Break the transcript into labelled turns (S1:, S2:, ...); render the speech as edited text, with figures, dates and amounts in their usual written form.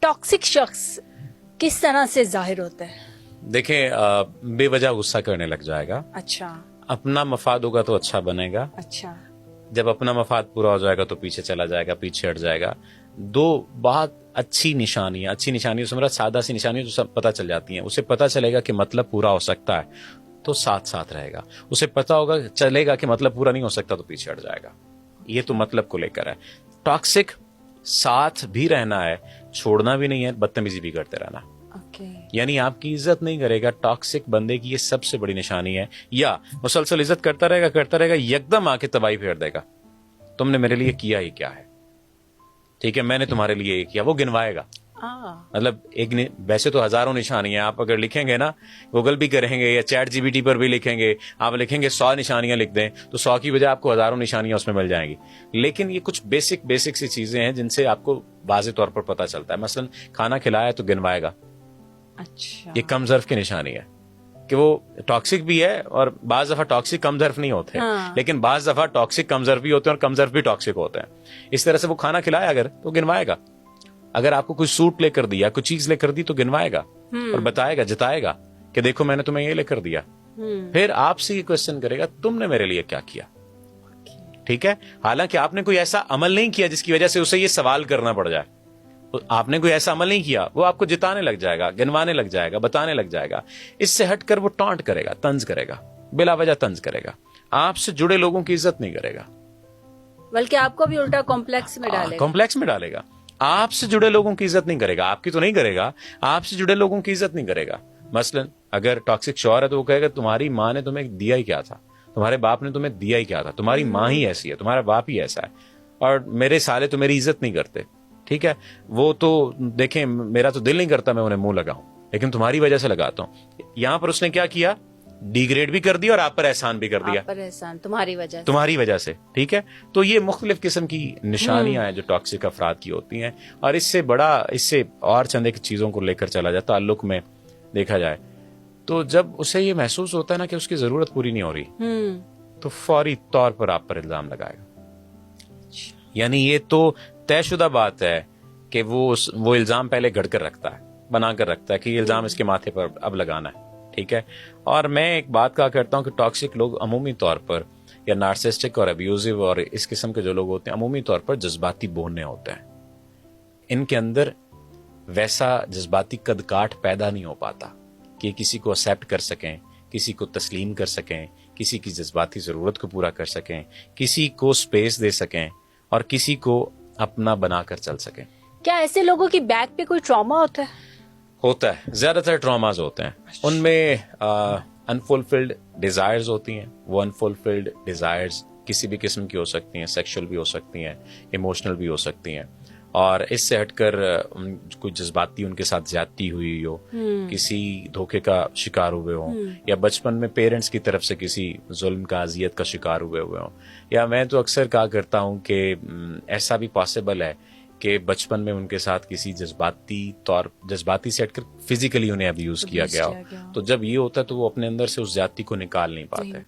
S1: Toxic शख्स किस तरह से जाहिर होता है?
S2: देखें, बेवजह गुस्सा करने लग जाएगा,
S1: अच्छा
S2: अपना मफाद होगा तो अच्छा बनेगा,
S1: अच्छा
S2: जब अपना मफाद पूरा हो जाएगा तो पीछे चला जाएगा, पीछे हट जाएगा। दो बहुत अच्छी निशानियां से मेरा सादा सी निशानी जो सब पता चल जाती हैं। उसे पता चलेगा कि मतलब पूरा हो सकता है तो साथ साथ रहेगा, उसे पता होगा चलेगा कि मतलब पूरा नहीं हो सकता तो पीछे हट जाएगा। ये तो मतलब को लेकर है। टॉक्सिक साथ भी रहना है, छोड़ना भी नहीं है, बदतमीजी भी करते रहना,
S1: ओके
S2: यानी आपकी इज्जत नहीं करेगा। टॉक्सिक बंदे की ये सबसे बड़ी निशानी है। या मुसलसल इज्जत करता रहेगा, यकदम आके तबाही फेर देगा। तुमने मेरे लिए किया ही क्या है, ठीक है, मैंने तुम्हारे लिए ये किया, वो गिनवाएगा। मतलब वैसे तो हजारों निशानियां आप अगर लिखेंगे ना, गूगल भी करेंगे या चैट जीपीटी पर भी लिखेंगे, आप लिखेंगे 100 निशानियां लिख दें तो 100 की बजाय आपको हजारों निशानियां उसमें मिल जाएंगी। लेकिन ये कुछ बेसिक सी चीजें हैं जिनसे आपको वाज़ेह तौर पर पता चलता है। मसलन खाना खिलाया तो गिनवाएगा,
S1: अच्छा
S2: ये कम ज़र्फ की निशानी है कि वो टॉक्सिक भी है। और बाज दफा टॉक्सिक कम ज़र्फ नहीं होते, लेकिन बाज दफा टॉक्सिक कम ज़र्फ भी होते हैं और कम ज़र्फ भी टॉक्सिक होते हैं। इस तरह से वो खाना खिलाया अगर तो गिनवाएगा, अगर आपको कोई सूट लेकर दिया, कोई चीज लेकर दी तो गिनवाएगा और बताएगा, जताएगा कि देखो मैंने तुम्हें ये लेकर दिया। फिर आपसे ये क्वेश्चन करेगा तुमने मेरे लिए क्या किया, ठीक है। हालांकि आपने कोई ऐसा अमल नहीं किया जिसकी वजह से उसे ये सवाल करना पड़ जाए, तो आपने कोई ऐसा अमल नहीं किया, वो आपको जिताने लग जाएगा, गिनवाने लग जाएगा, बताने लग जाएगा। इससे हटकर वो टॉन्ट करेगा, तंज करेगा, बिला वजह तंज करेगा, आपसे जुड़े लोगों की इज्जत नहीं करेगा,
S1: बल्कि आपको भी उल्टा कॉम्प्लेक्स में डालेगा।
S2: आपसे जुड़े लोगों की इज्जत नहीं करेगा, आपकी तो नहीं करेगा, आपसे जुड़े लोगों की इज्जत नहीं करेगा। मसलन अगर टॉक्सिक शौहर है तो वो कहेगा तुम्हारी माँ ने तुम्हें दिया ही क्या था, तुम्हारे बाप ने तुम्हें दिया ही क्या था, तुम्हारी माँ ही ऐसी है, तुम्हारा बाप ही ऐसा है, और मेरे साले तो मेरी इज्जत नहीं करते, ठीक है। वो तो देखें, मेरा तो दिल नहीं करता मैं उन्हें मुंह लगाऊं, लेकिन तुम्हारी वजह से लगाता हूं। यहां पर उसने क्या किया, डिग्रेड भी कर दिया और आप पर एहसान भी कर दिया,
S1: आप पर एहसान
S2: तुम्हारी वजह से, ठीक है। तो ये मुख्तलिफ किस्म की निशानियां हैं जो टॉक्सिक अफराद की होती हैं। और इससे और चंद एक चीजों को लेकर चला जाए, ताल्लुक में देखा जाए तो जब उसे ये महसूस होता है ना कि उसकी जरूरत पूरी नहीं हो रही, तो फौरी तौर पर आप पर इल्जाम लगाएगा। यानी ये तो तयशुदा बात है कि वो इल्जाम पहले घड़ कर रखता है, बनाकर रखता है कि ये इल्जाम इसके माथे पर अब लगाना है, ठीक है। और मैं एक बात कहा करता हूं कि टॉक्सिक लोग अमूमी तौर पर, या नार्सिसिस्टिक और अब्यूजिव और इस किस्म के जो लोग होते हैं, अमूमी तौर पर जज्बाती बोलने होते हैं। इनके अंदर वैसा जज्बाती कदकाठ पैदा नहीं हो पाता कि किसी को एक्सेप्ट कर सकें, किसी को तस्लीम कर सकें, किसी की जज्बाती जरूरत को पूरा कर सकें, किसी को स्पेस दे सकें और किसी को अपना बनाकर चल सकें।
S1: क्या ऐसे लोगों की बैक पे कोई ट्रॉमा होता है?
S2: होता है, ज्यादातर ट्रॉमाज होते हैं। उनमें अनफुलफिल्ड डिजायर्स होती हैं। वो अनफुलफिल्ड डिजायर्स किसी भी किस्म की हो सकती हैं, सेक्सुअल भी हो सकती हैं, इमोशनल भी हो सकती हैं। और इससे हटकर कोई जज्बाती उनके साथ ज्यादती हुई हो, किसी धोखे का शिकार हुए हो, या बचपन में पेरेंट्स की तरफ से किसी जुल्म का, अजियत का शिकार हुए हो, या मैं तो अक्सर कहा करता हूं कि ऐसा भी पॉसिबल है कि बचपन में उनके साथ किसी जज्बाती से हटकर फिजिकली उन्हें अब्यूज किया गया हो। तो जब ये होता है तो वो अपने अंदर से उस ज्यादती को निकाल नहीं पाते।